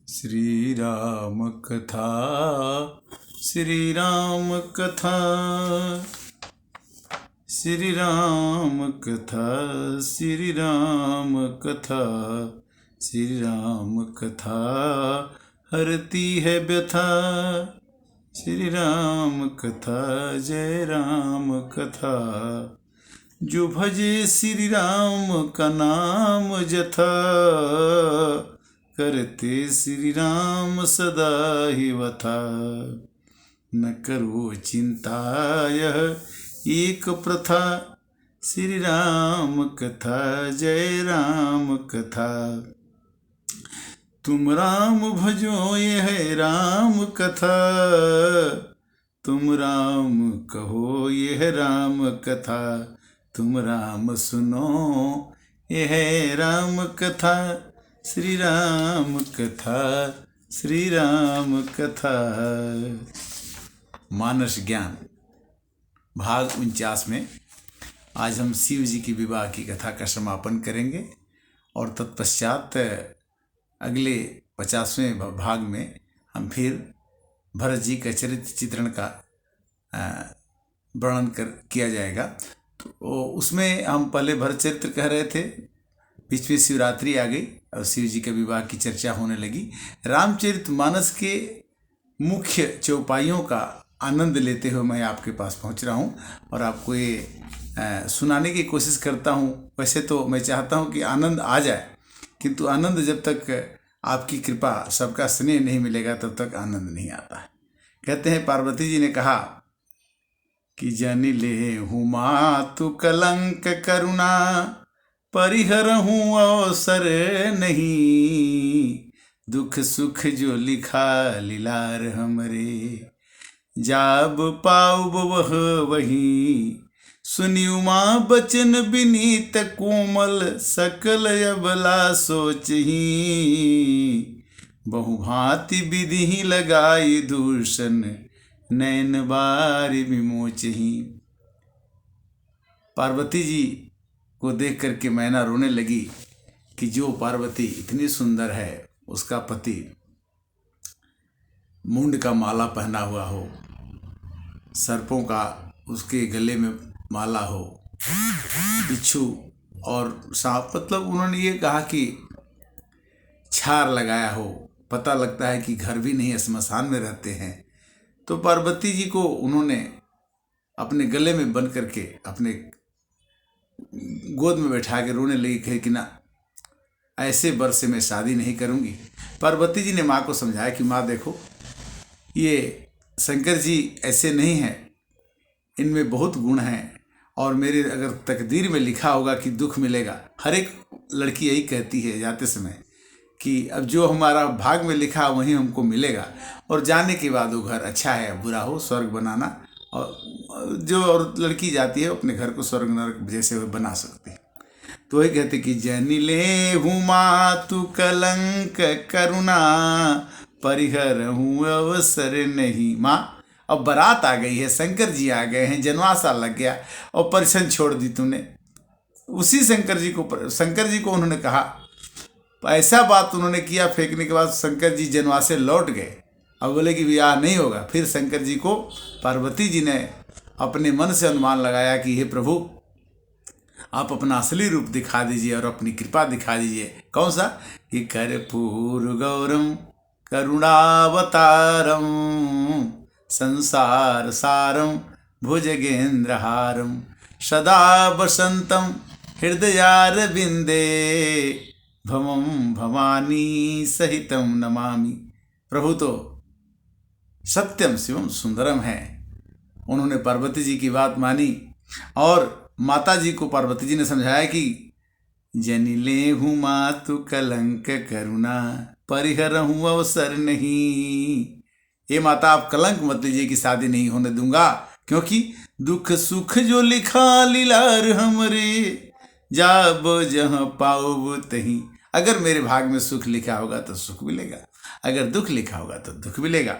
श्री राम कथा। श्री राम कथा। श्री राम कथा। श्री राम कथा। श्री राम कथा हरती है व्यथा। श्री राम कथा जय राम कथा। जो भजे श्री राम का नाम जथा, करते श्री राम सदा ही वथा। न करो चिंता यह एक प्रथा। श्री राम कथा जय राम कथा। तुम राम भजो ये है राम कथा। तुम राम कहो ये है राम कथा। तुम राम सुनो ये है राम कथा। श्री राम कथा। श्री राम कथा। मानस ज्ञान भाग 49 में आज हम शिव जी की विवाह की कथा का समापन करेंगे और तत्पश्चात अगले 50वें भाग में हम फिर भरत जी का चरित्र चित्रण का वर्णन किया जाएगा। तो उसमें हम पहले भरत चरित्र कह रहे थे, बीच में शिवरात्रि आ गई और शिव जी के विवाह की चर्चा होने लगी। रामचरितमानस के मुख्य चौपाइयों का आनंद लेते हुए मैं आपके पास पहुंच रहा हूं और आपको ये सुनाने की कोशिश करता हूं। वैसे तो मैं चाहता हूं कि आनंद आ जाए, किंतु आनंद जब तक आपकी कृपा, सबका स्नेह नहीं मिलेगा तब तक आनंद नहीं आता है। कहते हैं पार्वती जी ने कहा कि जनि ले हूँ मातु कलंक करुणा, परिहर हूँ अवसर नहीं। दुख सुख जो लिखा लीलार हमरे, जाब पाऊब वह वही। सुनी उमा बचन विनीत कोमल, सकल अबला सोचही। बहुभांति विधि लगाई दूषण, नैन बारी विमोचही। पार्वती जी को देख करके मैना रोने लगी कि जो पार्वती इतनी सुंदर है, उसका पति मुंड का माला पहना हुआ हो, सर्पों का उसके गले में माला हो, बिच्छू और सांप, मतलब उन्होंने ये कहा कि छार लगाया हो, पता लगता है कि घर भी नहीं, श्मशान में रहते हैं। तो पार्वती जी को उन्होंने अपने गले में बंद करके अपने गोद में बैठा के रोने लगी, कहे कि ना, ऐसे वर से मैं शादी नहीं करूंगी। पार्वती जी ने माँ को समझाया कि माँ देखो, ये शंकर जी ऐसे नहीं हैं, इनमें बहुत गुण हैं और मेरे अगर तकदीर में लिखा होगा कि दुख मिलेगा, हर एक लड़की यही कहती है जाते समय कि अब जो हमारा भाग में लिखा वही हमको मिलेगा, और जाने के बाद वो घर अच्छा है बुरा हो, स्वर्ग बनाना। और जो और लड़की जाती है अपने घर को स्वर्ग नरक जैसे बना सकती है। तो वही कहते कि जनि ले हूँ मातु कलंक करुणा, परिहर हूँ अवसर नहीं। माँ अब बारात आ गई है, शंकर जी आ गए हैं, जनवासा लग गया और परिछन छोड़ दी तूने। उसी शंकर जी को उन्होंने कहा, ऐसा बात उन्होंने किया फेंकने के बाद शंकर जी जनवासे लौट गए। अब बोले कि विवाह नहीं होगा। फिर शंकर जी को पार्वती जी ने अपने मन से अनुमान लगाया कि हे प्रभु, आप अपना असली रूप दिखा दीजिए और अपनी कृपा दिखा दीजिए। कौन सा? कि कर्पूर गौरम करुणावतारम, संसार सारम भुजगेंद्रहारम, सदा वसंतम हृदयारविंदे, भवम भवानी सहितम नमामि। प्रभु तो सत्यम शिवम सुंदरम है। उन्होंने पार्वती जी की बात मानी और माता जी को पार्वती जी ने समझाया कि जनि ले हूँ मातु कलंक करुणा, परिहर हूँ अवसर नहीं। ये माता आप कलंक मत लीजिए कि शादी नहीं होने दूंगा, क्योंकि दुख सुख जो लिखा लीलार हमरे, जाब जहाँ पाओ तहीं। अगर मेरे भाग में सुख लिखा होगा तो सुख मिलेगा, अगर दुख लिखा होगा तो दुख मिलेगा।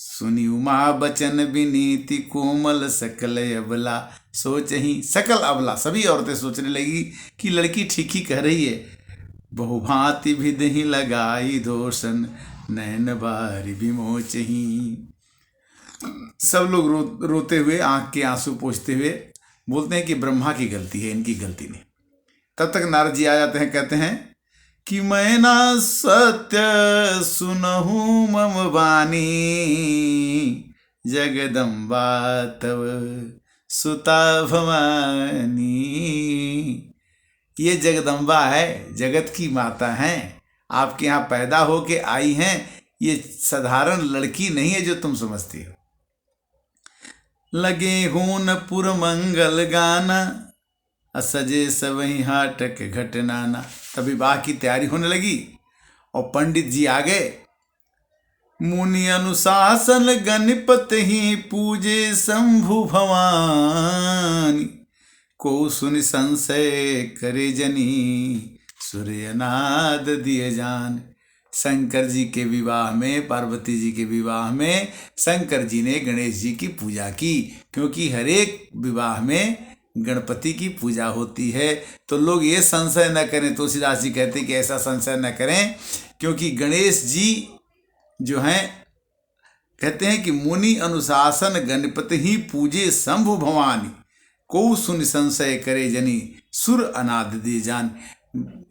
सुनी उमा बचन विनीति कोमल, सकल अबला सोच ही। सकल अबला, सभी औरतें सोचने लगी कि लड़की ठीक ही कह रही है। बहुभांति विधि लगाई दोषन, नैन बारी विमोचही। सब लोग रोते हुए आंख के आंसू पोंछते हुए बोलते हैं कि ब्रह्मा की गलती है, इनकी गलती नहीं। तब तक नारद जी आ जाते हैं, कहते हैं कि मैं ना सत्य सुनहूं मम वाणी, जगदम्बा तव सुता भवानी। ये जगदम्बा है, जगत की माता हैं, आपके यहाँ पैदा होके आई हैं। ये साधारण लड़की नहीं है जो तुम समझती हो। लगे हून पुर मंगल गाना, असजे सवही हाटक घटनाना। तब विवाह की तैयारी होने लगी और पंडित जी आ गए। मुनि अनुशासन गणपत ही पूजे शंभु भवानी, को सुनि संशय करे जनी, सूर्यनाद दिए जान। शंकर जी के विवाह में, पार्वती जी के विवाह में शंकर जी ने गणेश जी की पूजा की, क्योंकि हर एक विवाह में गणपति की पूजा होती है। तो लोग ये संशय न करें, तुलसीदास जी कहते हैं कि ऐसा संशय न करें, क्योंकि गणेश जी जो हैं कहते हैं कि मुनि अनुशासन गणपति ही पूजे शंभु भवानी, को सुन संशय करे जनी, सुर अनादि दे जान।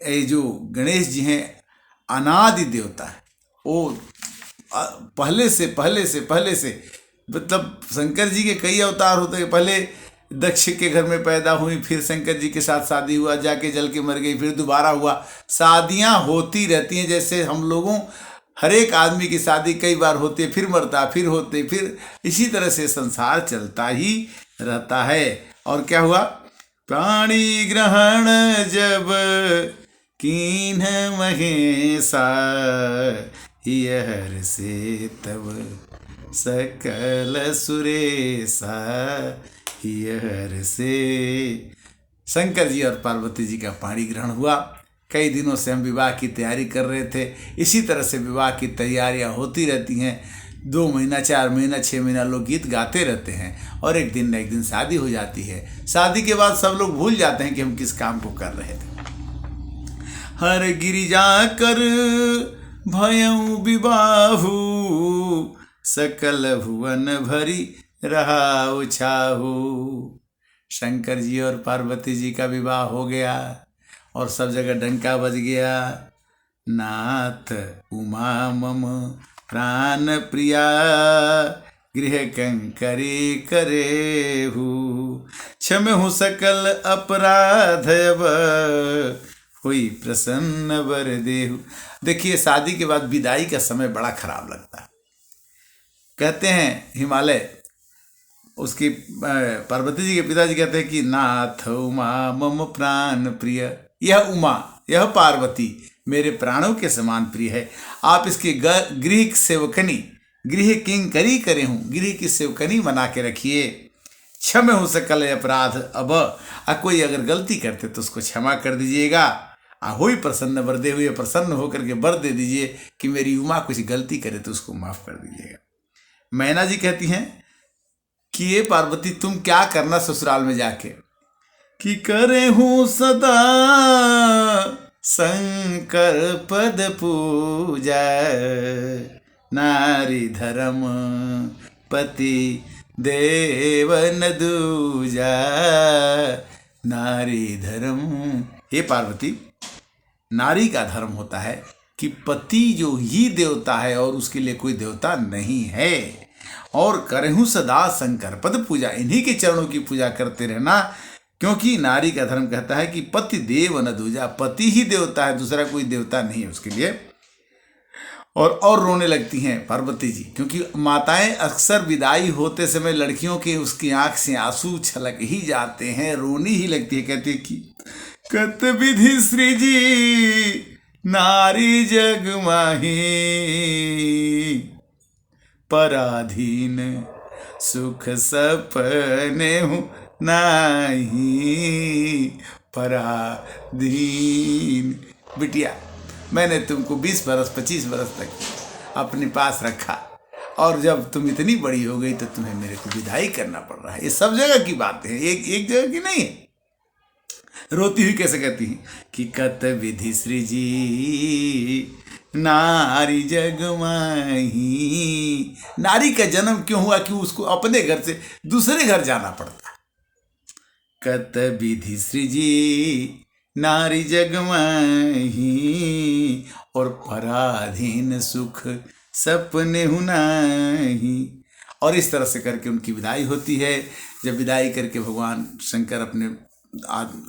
ये जो गणेश जी हैं अनादि देवता है, वो पहले से मतलब शंकर जी के कई अवतार होते हैं। पहले दक्ष के घर में पैदा हुई, फिर शंकर जी के साथ शादी हुआ, जाके जल के मर गई, फिर दोबारा हुआ। शादियां होती रहती हैं, जैसे हम लोगों हर एक आदमी की शादी कई बार होती है, फिर मरता, फिर होते, फिर इसी तरह से संसार चलता ही रहता है। और क्या हुआ? प्राणी ग्रहण जब कीन महेशा, हर से तब सकल सुरेशा, हर से। शंकर जी और पार्वती जी का पाणी ग्रहण हुआ। कई दिनों से हम विवाह की तैयारी कर रहे थे। इसी तरह से विवाह की तैयारियां होती रहती हैं। 2 महीना, 4 महीना, 6 महीना लोग गीत गाते रहते हैं और एक दिन न एक दिन शादी हो जाती है। शादी के बाद सब लोग भूल जाते हैं कि हम किस काम को कर रहे थे। हर गिरिजा कर भयऊ विबाहु, सकल भुवन भरी रहा उछाहू। शंकर जी और पार्वती जी का विवाह हो गया और सब जगह डंका बज गया। नाथ उमा मम प्राण प्रिया, गृह कंकरी करेहु, क्षमहु सकल अपराध अब, हुई प्रसन्न वर देहु। देखिए, शादी के बाद विदाई का समय बड़ा खराब लगता है। कहते हैं हिमालय, उसकी पार्वती जी के पिताजी कहते हैं कि नाथ उमा मम प्राण प्रिय, यह उमा, यह पार्वती मेरे प्राणों के समान प्रिय है। आप इसके गृह सेवकनी, गृह किंकरी करे हूँ, गृह की सेवकनी बना के रखिए। क्षम हो सकल अपराध अब, कोई अगर गलती करते तो उसको क्षमा कर दीजिएगा। हुई प्रसन्न वर दे, हुए प्रसन्न होकर के वर दे दीजिए कि मेरी उमा कुछ गलती करे तो उसको माफ कर दीजिएगा। मैना जी कहती हैं कि ये पार्वती तुम क्या करना ससुराल में जाके, कि करे हूँ सदा शंकर पद पूजा, नारी धर्म पति देव न दूजा, नारी धर्म। हे पार्वती, नारी का धर्म होता है कि पति जो ही देवता है और उसके लिए कोई देवता नहीं है। और करहूँ सदा शंकर पद पूजा, इन्हीं के चरणों की पूजा करते रहना, क्योंकि नारी का धर्म कहता है कि पति देव न दूजा, पति ही देवता है, दूसरा कोई देवता नहीं है उसके लिए। और रोने लगती हैं पार्वती जी, क्योंकि माताएं अक्सर विदाई होते समय लड़कियों के उसकी आंख से आंसू छलक ही जाते हैं, रोनी ही लगती है। कहती है कि कत विधि सृजी नारी जग माही, पराधीन सुख सपने हूँ नाही, पराधीन। बिटिया, मैंने तुमको 20 बरस 25 बरस तक अपने पास रखा और जब तुम इतनी बड़ी हो गई तो तुम्हें मेरे को विदाई करना पड़ रहा है। ये सब जगह की बातें हैं, एक जगह की नहीं है। रोती हुई कैसे कहती हैं कि कत विधि सृजी नारी जग माही। नारी का जन्म क्यों हुआ कि उसको अपने घर से दूसरे घर जाना पड़ता। कत विधि सृजी नारी जग माही, और पराधीन सुख सपने हुनाही। और इस तरह से करके उनकी विदाई होती है। जब विदाई करके भगवान शंकर अपने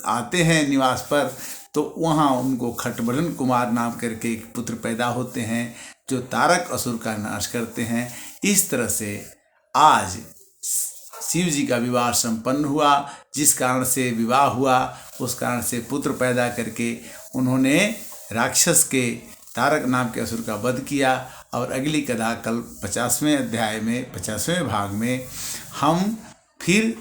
आते हैं निवास पर, तो वहाँ उनको खटबढ़न कुमार नाम करके एक पुत्र पैदा होते हैं जो तारक असुर का नाश करते हैं। इस तरह से आज शिव जी का विवाह संपन्न हुआ। जिस कारण से विवाह हुआ उस कारण से पुत्र पैदा करके उन्होंने राक्षस के तारक नाम के असुर का वध किया। और अगली कथा कल 50वें अध्याय में 50वें भाग में हम फिर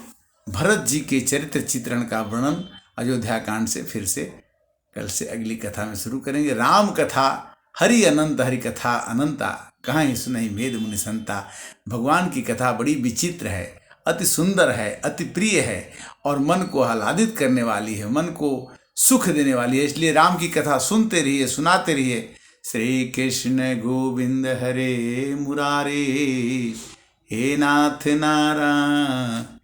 भरत जी के चरित्र चित्रण का वर्णन अयोध्या कांड से फिर से कल से अगली कथा में शुरू करेंगे। राम कथा हरि अनंत, हरि कथा अनंता, कहाँ ही सुनहि वेद मुनि संता। भगवान की कथा बड़ी विचित्र है, अति सुंदर है, अति प्रिय है और मन को आह्लादित करने वाली है, मन को सुख देने वाली है। इसलिए राम की कथा सुनते रहिए, सुनाते रहिए। श्री कृष्ण गोविंद हरे मुरारे, हे नाथ नारायण।